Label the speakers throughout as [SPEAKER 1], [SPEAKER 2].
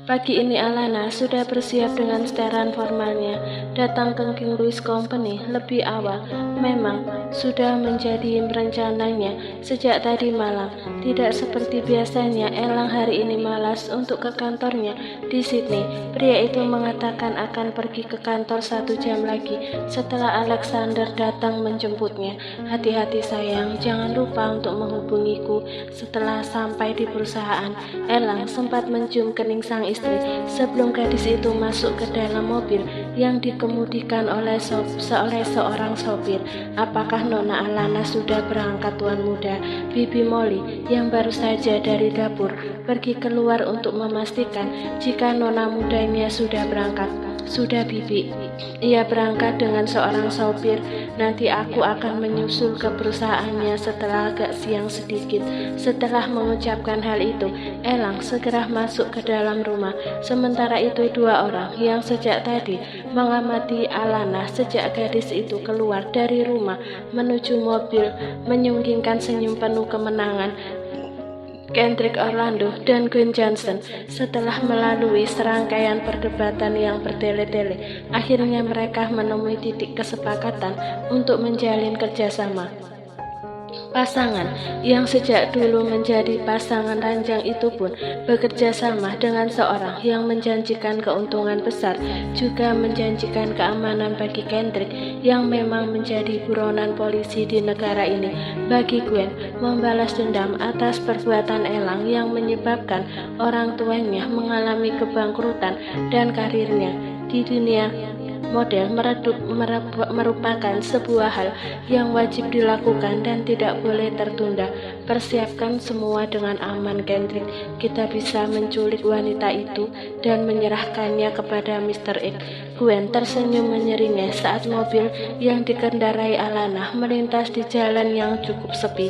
[SPEAKER 1] Pagi ini Alana sudah bersiap dengan seteran formalnya, datang ke King Louis Company lebih awal. Memang sudah menjadi rencananya sejak tadi malam. Tidak seperti biasanya, Elang hari ini malas untuk ke kantornya di Sydney. Pria itu mengatakan akan pergi ke kantor 1 jam lagi setelah Alexander datang menjemputnya. Hati-hati sayang, jangan lupa untuk menghubungiku setelah sampai di perusahaan. Elang sempat mencium kening sang istri sebelum gadis itu masuk ke dalam mobil yang dikemudikan oleh seorang sopir. Apakah Nona Alana sudah berangkat, Tuan Muda? Bibi Molly yang baru saja dari dapur pergi keluar untuk memastikan jika Nona mudanya sudah berangkat. Sudah, Bibi. Ia berangkat dengan seorang sopir. Nanti aku akan menyusul ke perusahaannya setelah agak siang sedikit. Setelah mengucapkan hal itu, Elang segera masuk ke dalam rumah. Sementara itu 2 orang yang sejak tadi mengamati Alana sejak gadis itu keluar dari rumah menuju mobil menyunggingkan senyum penuh kemenangan. Kendrick Orlando dan Gwen Johnson setelah melalui serangkaian perdebatan yang bertele-tele, akhirnya mereka menemui titik kesepakatan untuk menjalin kerjasama. Pasangan yang sejak dulu menjadi pasangan ranjang itu pun bekerja sama dengan seorang yang menjanjikan keuntungan besar, juga menjanjikan keamanan bagi Kendrick yang memang menjadi buronan polisi di negara ini. Bagi Gwen, membalas dendam atas perbuatan Elang yang menyebabkan orang tuanya mengalami kebangkrutan dan karirnya di dunia model merupakan sebuah hal yang wajib dilakukan dan tidak boleh tertunda. Persiapkan semua dengan aman, Kendrick. Kita bisa menculik wanita itu dan menyerahkannya kepada Mr. X. Gwen tersenyum menyeringai saat mobil yang dikendarai Alana melintas di jalan yang cukup sepi.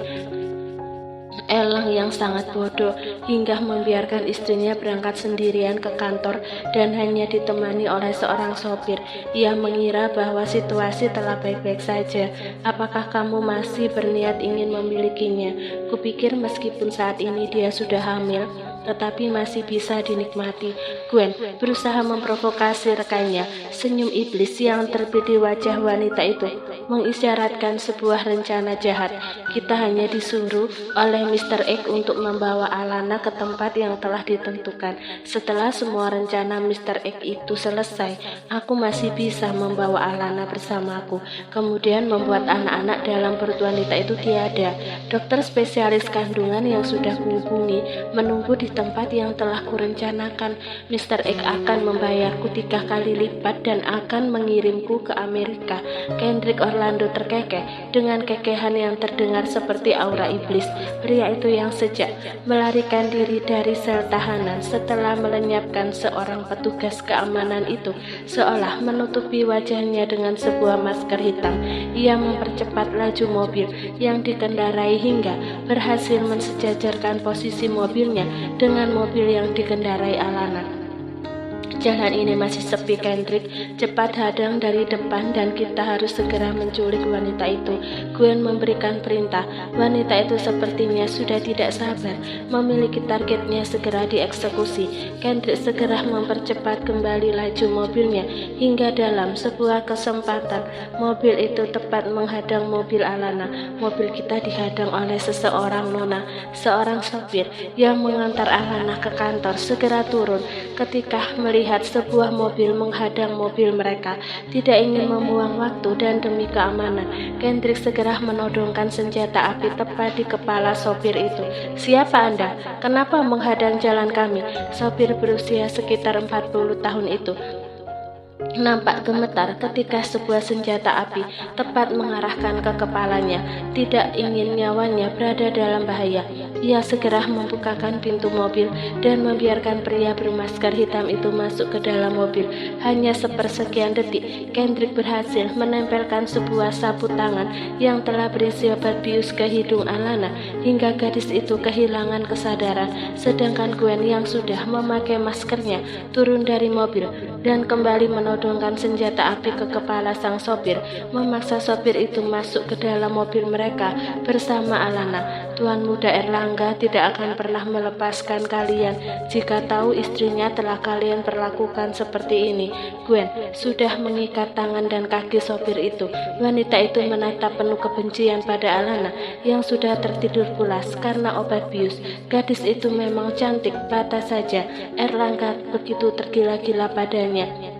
[SPEAKER 1] Elang yang sangat bodoh hingga membiarkan istrinya berangkat sendirian ke kantor dan hanya ditemani oleh seorang sopir. Ia mengira bahwa situasi telah baik-baik saja. Apakah kamu masih berniat ingin memilikinya? Kupikir meskipun saat ini dia sudah hamil, tetapi masih bisa dinikmati. Gwen berusaha memprovokasi rekannya. Senyum iblis yang terbit di wajah wanita itu mengisyaratkan sebuah rencana jahat. Kita hanya disuruh oleh Mr. X untuk membawa Alana ke tempat yang telah ditentukan. Setelah semua rencana Mr. X itu selesai, aku masih bisa membawa Alana bersamaku, kemudian membuat anak-anak dalam perut wanita itu tiada. Dokter spesialis kandungan yang sudah kuhubungi menunggu di tempat yang telah kurencanakan. Mr. X akan membayarku 3 kali lipat dan akan mengirimku ke Amerika. Kendrick Orlando terkekeh dengan kekehan yang terdengar seperti aura iblis. Pria itu yang sejak melarikan diri dari sel tahanan setelah melenyapkan seorang petugas keamanan itu seolah menutupi wajahnya dengan sebuah masker hitam. Ia mempercepat laju mobil yang dikendarai hingga berhasil mensejajarkan posisi mobilnya dengan mobil yang dikendarai Alana. Jalan ini masih sepi, Kendrick. Cepat hadang dari depan dan kita harus segera menculik wanita itu. Gwen memberikan perintah. Wanita itu sepertinya sudah tidak sabar memiliki targetnya segera dieksekusi. Kendrick segera mempercepat kembali laju mobilnya hingga dalam sebuah kesempatan mobil itu tepat menghadang mobil Alana. Mobil kita dihadang oleh seseorang, Nona. Seorang sopir yang mengantar Alana ke kantor segera turun ketika melihat sebuah mobil menghadang mobil mereka. Tidak ingin membuang waktu dan demi keamanan, Kendrick segera menodongkan senjata api tepat di kepala sopir itu. Siapa Anda? Kenapa menghadang jalan kami? Sopir berusia sekitar 40 tahun itu nampak gemetar ketika sebuah senjata api tepat mengarahkan ke kepalanya. Tidak ingin nyawanya berada dalam bahaya, ia segera membukakan pintu mobil dan membiarkan pria bermasker hitam itu masuk ke dalam mobil. Hanya sepersekian detik, Kendrick berhasil menempelkan sebuah sapu tangan yang telah berisi obat bius ke hidung Alana hingga gadis itu kehilangan kesadaran, sedangkan Gwen yang sudah memakai maskernya turun dari mobil dan kembali menodongkan menodongkan senjata api ke kepala sang sopir, memaksa sopir itu masuk ke dalam mobil mereka bersama Alana. Tuan Muda Erlangga tidak akan pernah melepaskan kalian jika tahu istrinya telah kalian perlakukan seperti ini. Gwen sudah mengikat tangan dan kaki sopir itu. Wanita itu menatap penuh kebencian pada Alana yang sudah tertidur pulas karena obat bius. Gadis itu memang cantik, patah saja Erlangga begitu tergila-gila padanya.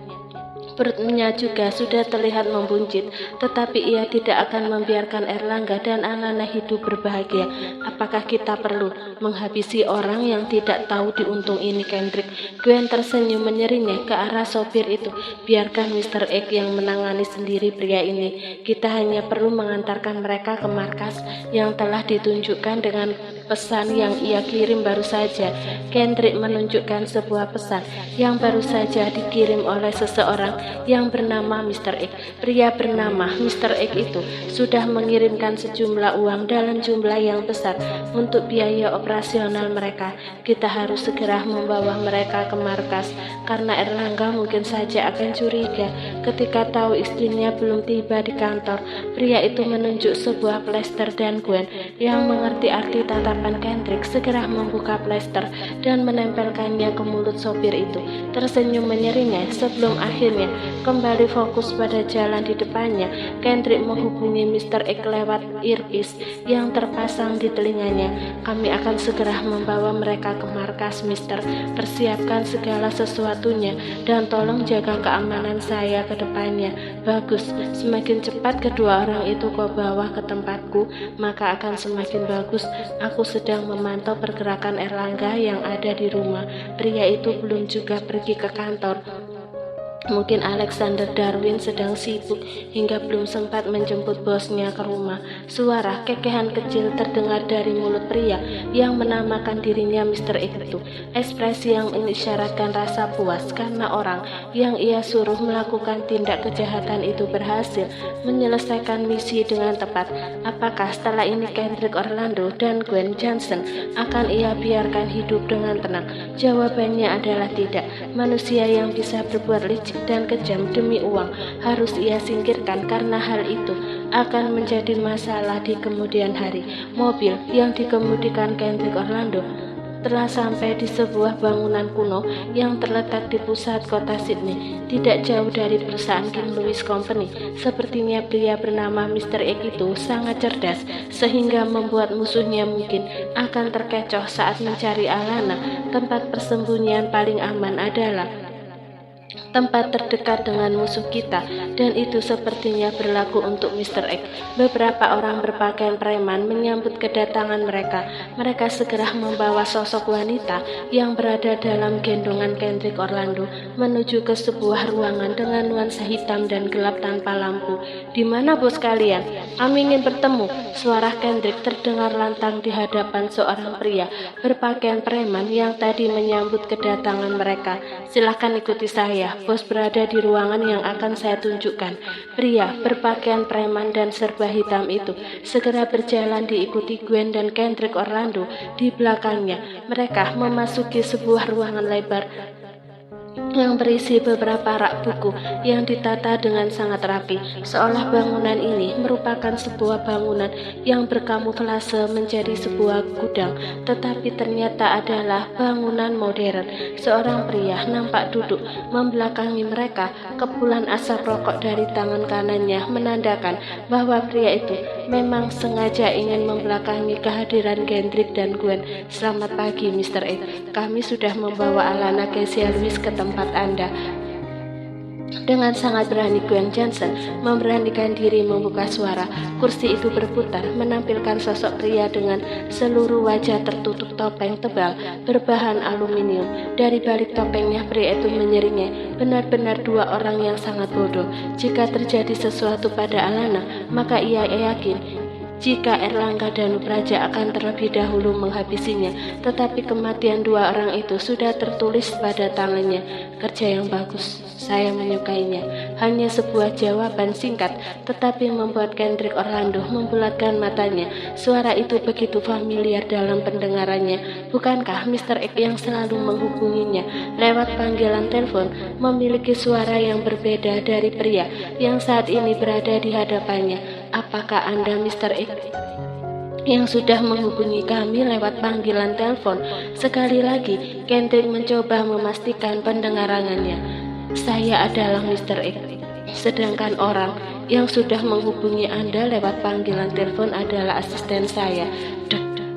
[SPEAKER 1] Perutnya juga sudah terlihat membuncit, tetapi ia tidak akan membiarkan Erlangga dan Alana hidup berbahagia. Apakah kita perlu menghabisi orang yang tidak tahu diuntung ini, Kendrick? Gwen tersenyum menyeringnya ke arah sopir itu. Biarkan Mr. X yang menangani sendiri pria ini. Kita hanya perlu mengantarkan mereka ke markas yang telah ditunjukkan dengan pesan yang ia kirim baru saja. Kendrick menunjukkan sebuah pesan yang baru saja dikirim oleh seseorang yang bernama Mr. X. Pria bernama Mr. X itu sudah mengirimkan sejumlah uang dalam jumlah yang besar untuk biaya operasional mereka. Kita harus segera membawa mereka ke markas karena Erlangga mungkin saja akan curiga ketika tahu istrinya belum tiba di kantor. Pria itu menunjuk sebuah plester dan Gwen yang mengerti arti tatapan Kendrick segera membuka plester dan menempelkannya ke mulut sopir itu. Tersenyum menyeringnya sebelum akhirnya kembali fokus pada jalan di depannya. Kendrick menghubungi Mr. X lewat earpiece yang terpasang di telinganya. Kami akan segera membawa mereka ke markas, Mister. Persiapkan segala sesuatunya dan tolong jaga keamanan saya ke depannya. Bagus, semakin cepat kedua orang itu kau bawa ke tempatku, maka akan semakin bagus. Aku sedang memantau pergerakan Erlangga yang ada di rumah. Pria itu belum juga pergi ke kantor. Mungkin Alexander Darwin sedang sibuk hingga belum sempat menjemput bosnya ke rumah. Suara kekehan kecil terdengar dari mulut pria yang menamakan dirinya Mr. X itu. Ekspresi yang mengisyaratkan rasa puas karena orang yang ia suruh melakukan tindak kejahatan itu berhasil menyelesaikan misi dengan tepat. Apakah setelah ini Kendrick Orlando dan Gwen Johnson akan ia biarkan hidup dengan tenang? Jawabannya adalah tidak. Manusia yang bisa berbuat licik dan kejam demi uang harus ia singkirkan karena hal itu akan menjadi masalah di kemudian hari. Mobil yang dikemudikan Kendrick Orlando telah sampai di sebuah bangunan kuno yang terletak di pusat kota Sydney, tidak jauh dari perusahaan King Louis Company. Sepertinya pria bernama Mr. X itu sangat cerdas sehingga membuat musuhnya mungkin akan terkecoh saat mencari Alana. Tempat persembunyian paling aman adalah tempat terdekat dengan musuh kita, dan itu sepertinya berlaku untuk Mr. X. Beberapa orang berpakaian preman menyambut kedatangan mereka. Mereka segera membawa sosok wanita yang berada dalam gendongan Kendrick Orlando menuju ke sebuah ruangan dengan nuansa hitam dan gelap tanpa lampu. Di mana bos kalian? Kami ingin bertemu. Suara Kendrick terdengar lantang di hadapan seorang pria berpakaian preman yang tadi menyambut kedatangan mereka. Silakan ikuti saya. Bos berada di ruangan yang akan saya tunjukkan. Pria berpakaian preman dan serba hitam itu segera berjalan diikuti Gwen dan Kendrick Orlando di belakangnya. Mereka memasuki sebuah ruangan lebar yang berisi beberapa rak buku yang ditata dengan sangat rapi, seolah bangunan ini merupakan sebuah bangunan yang berkamuflase menjadi sebuah gudang, tetapi ternyata adalah bangunan modern. Seorang pria nampak duduk membelakangi mereka. Kepulan asap rokok dari tangan kanannya menandakan bahwa pria itu memang sengaja ingin membelakangi kehadiran Kendrick dan Gwen. Selamat pagi, Mr. X. Kami sudah membawa Alana Kesia Lewis ke tempat Anda. Dengan sangat berani Gwen Johnson memberanikan diri membuka suara. Kursi itu berputar menampilkan sosok pria dengan seluruh wajah tertutup topeng tebal berbahan aluminium. Dari balik topengnya pria itu menyeringnya, benar-benar dua orang yang sangat bodoh. Jika terjadi sesuatu pada Alana, maka ia yakin jika Erlangga Danupraja akan terlebih dahulu menghabisinya, tetapi kematian dua orang itu sudah tertulis pada tangannya. Kerja yang bagus, saya menyukainya. Hanya sebuah jawaban singkat, tetapi membuat Kendrick Orlando membulatkan matanya. Suara itu begitu familiar dalam pendengarannya. Bukankah Mr. X yang selalu menghubunginya lewat panggilan telepon memiliki suara yang berbeda dari pria yang saat ini berada di hadapannya? Apakah Anda Mr. X yang sudah menghubungi kami lewat panggilan telepon? Sekali lagi, Kendrick mencoba memastikan pendengarannya. Saya adalah Mr. X, sedangkan orang yang sudah menghubungi Anda lewat panggilan telepon adalah asisten saya.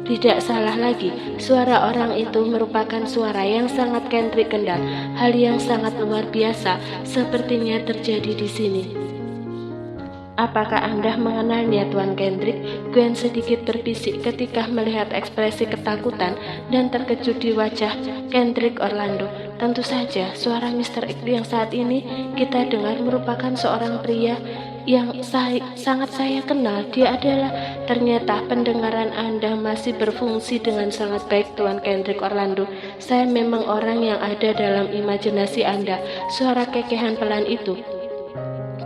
[SPEAKER 1] Tidak salah lagi, suara orang itu merupakan suara yang sangat Kendrick kenal. Hal yang sangat luar biasa sepertinya terjadi di sini. Apakah Anda mengenalnya, Tuan Kendrick? Gwen sedikit berbisik ketika melihat ekspresi ketakutan dan terkejut di wajah Kendrick Orlando. Tentu saja, suara Mr. X yang saat ini kita dengar merupakan seorang pria yang sangat saya kenal. Dia adalah, ternyata pendengaran Anda masih berfungsi dengan sangat baik, Tuan Kendrick Orlando. Saya memang orang yang ada dalam imajinasi Anda. Suara kekehan pelan itu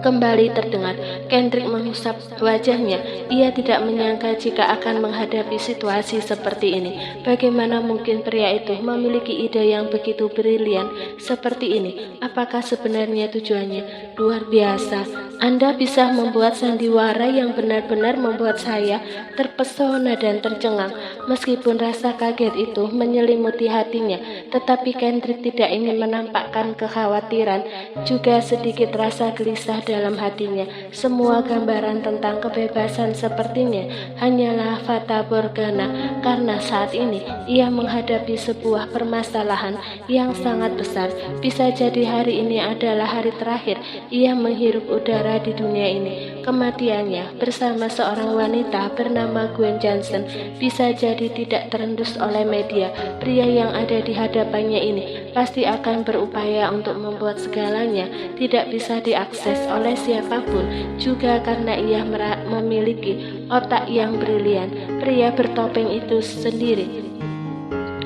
[SPEAKER 1] kembali terdengar. Kendrick mengusap wajahnya. Ia tidak menyangka jika akan menghadapi situasi seperti ini. Bagaimana mungkin pria itu memiliki ide yang begitu brilian seperti ini? Apakah sebenarnya tujuannya? Luar biasa. Anda bisa membuat sandiwara yang benar-benar membuat saya terpesona dan tercengang. Meskipun rasa kaget itu menyelimuti hatinya, tetapi Kendrick tidak ingin menampakkan kekhawatiran, juga sedikit rasa gelisah dalam hatinya. Semua gambaran tentang kebebasan sepertinya hanyalah fata morgana, karena saat ini ia menghadapi sebuah permasalahan yang sangat besar. Bisa jadi hari ini adalah hari terakhir ia menghirup udara di dunia ini. Kematiannya bersama seorang wanita bernama Gwen Johnson bisa jadi tidak terendus oleh media. Pria yang ada di hadapannya ini pasti akan berupaya untuk membuat segalanya tidak bisa diakses oleh siapapun, juga karena ia memiliki otak yang brilian. Pria bertopeng itu sendiri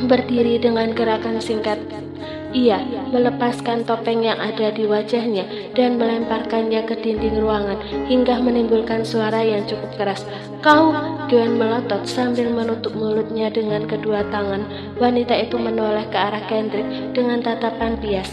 [SPEAKER 1] berdiri dengan gerakan singkat. Ia melepaskan topeng yang ada di wajahnya dan melemparkannya ke dinding ruangan hingga menimbulkan suara yang cukup keras. Kau! Gwen melotot sambil menutup mulutnya dengan kedua tangan. Wanita itu menoleh ke arah Kendrick dengan tatapan bias.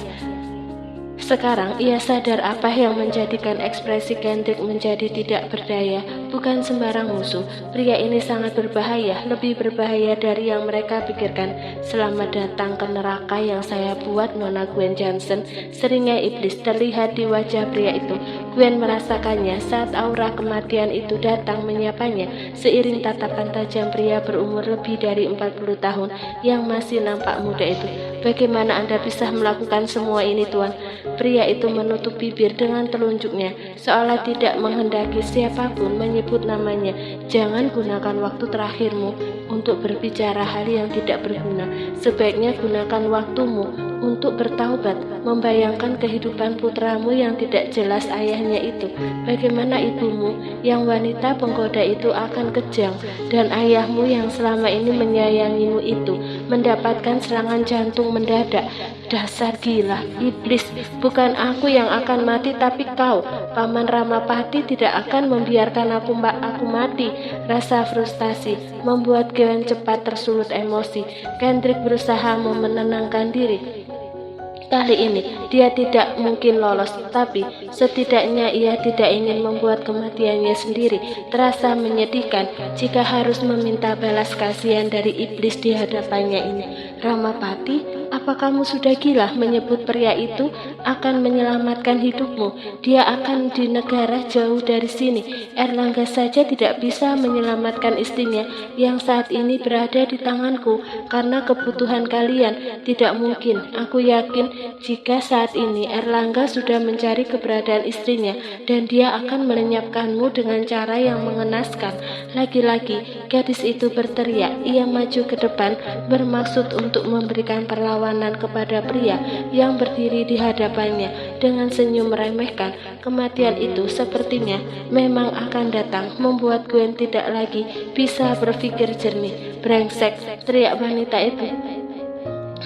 [SPEAKER 1] Sekarang ia sadar apa yang menjadikan ekspresi Kendrick menjadi tidak berdaya. Bukan sembarang musuh. Pria ini sangat berbahaya, lebih berbahaya dari yang mereka pikirkan. Selamat datang ke neraka yang saya buat, Nona Gwen Johnson. Seringnya iblis terlihat di wajah pria itu. Gwen merasakannya saat aura kematian itu datang menyapanya. Seiring tatapan tajam pria berumur lebih dari 40 tahun yang masih nampak muda itu. Bagaimana Anda bisa melakukan semua ini, Tuan? Pria itu menutup bibir dengan telunjuknya, seolah tidak menghendaki siapapun menyebut namanya. Jangan gunakan waktu terakhirmu untuk berbicara hal yang tidak berguna. Sebaiknya gunakan waktumu untuk bertaubat, membayangkan kehidupan putramu yang tidak jelas ayahnya itu. Bagaimana ibumu yang wanita penggoda itu akan kejang, dan ayahmu yang selama ini menyayangimu itu mendapatkan serangan jantung mendadak. Dasar gila, iblis, bukan aku yang akan mati tapi kau. Paman Ramapati tidak akan membiarkan aku mati. Rasa frustasi membuat Gwen cepat tersulut emosi. Kendrick berusaha menenangkan diri. Kali ini dia tidak mungkin lolos, tapi setidaknya ia tidak ingin membuat kematiannya sendiri terasa menyedihkan jika harus meminta balas kasihan dari iblis di hadapannya ini. Ramapati, apa kamu sudah gila menyebut pria itu akan menyelamatkan hidupmu? Dia akan di negara jauh dari sini. Erlangga saja tidak bisa menyelamatkan istrinya yang saat ini berada di tanganku karena kebutuhan kalian. Tidak mungkin. Aku yakin jika saat ini Erlangga sudah mencari keberadaan istrinya dan dia akan melenyapkanmu dengan cara yang mengenaskan. Lagi-lagi gadis itu berteriak. Ia maju ke depan bermaksud untuk memberikan perlawanan perlawanan kepada pria yang berdiri di hadapannya dengan senyum meremehkan. Kematian itu sepertinya memang akan datang, membuat Gwen tidak lagi bisa berpikir jernih. "Brengsek!" teriak wanita itu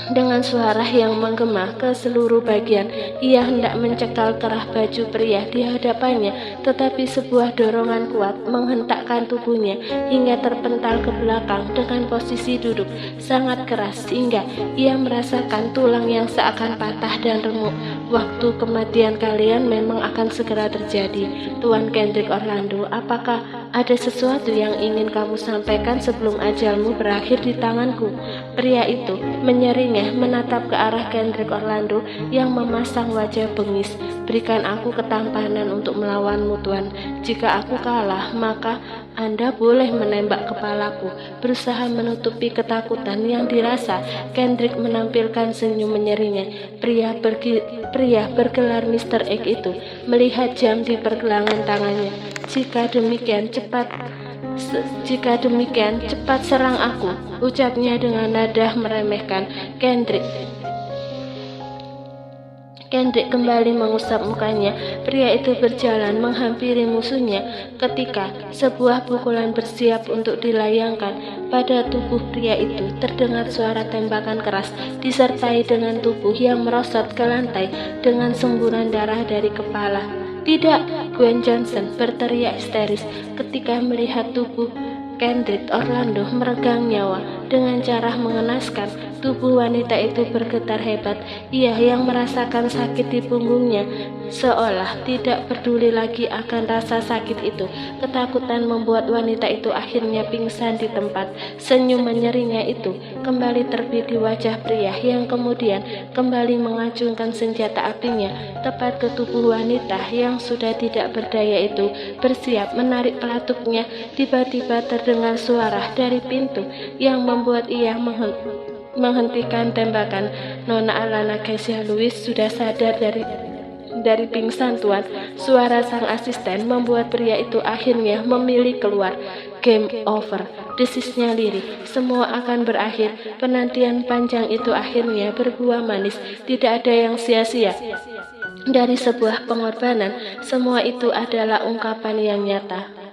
[SPEAKER 1] dengan suara yang menggema ke seluruh bagian. Ia hendak mencekal kerah baju pria di hadapannya, tetapi sebuah dorongan kuat menghentakkan tubuhnya hingga terpental ke belakang dengan posisi duduk sangat keras sehingga ia merasakan tulang yang seakan patah dan remuk. "Waktu kematian kalian memang akan segera terjadi, Tuan Kendrick Orlando. Apakah ada sesuatu yang ingin kamu sampaikan sebelum ajalmu berakhir di tanganku?" Pria itu menyeringeh menatap ke arah Kendrick Orlando yang memasang wajah bengis. "Berikan aku ketampanan untuk melawanmu, Tuan. Jika aku kalah, maka Anda boleh menembak kepalaku." Berusaha menutupi ketakutan yang dirasa, Kendrick menampilkan senyum menyeringeh. Pria bergelar Mr. X itu melihat jam di pergelangan tangannya. Jika demikian cepat serang aku," ucapnya dengan nada meremehkan. Kendrick kembali mengusap mukanya. Pria itu berjalan menghampiri musuhnya ketika sebuah pukulan bersiap untuk dilayangkan pada tubuh pria itu. Terdengar suara tembakan keras disertai dengan tubuh yang merosot ke lantai dengan semburan darah dari kepala. "Tidak!" Gwen Johnson berteriak histeris ketika melihat tubuh Kendrick Orlando meregang nyawa. Dengan cara mengenaskan, tubuh wanita itu bergetar hebat. Ia yang merasakan sakit di punggungnya seolah tidak peduli lagi akan rasa sakit itu. Ketakutan membuat wanita itu akhirnya pingsan di tempat. Senyum menyeringnya itu kembali terbit di wajah pria yang kemudian kembali mengacungkan senjata apinya tepat ke tubuh wanita yang sudah tidak berdaya itu, bersiap menarik pelatupnya. Tiba-tiba terdengar suara dari pintu yang membuat ia menghentikan tembakan. "Nona Alana Kesia Lewis sudah sadar dari pingsan, Tuan." Suara sang asisten membuat pria itu akhirnya memilih keluar. "Game over," desisnya lirih. "Semua akan berakhir. Penantian panjang itu akhirnya berbuah manis. Tidak ada yang sia-sia dari sebuah pengorbanan. Semua itu adalah ungkapan yang nyata."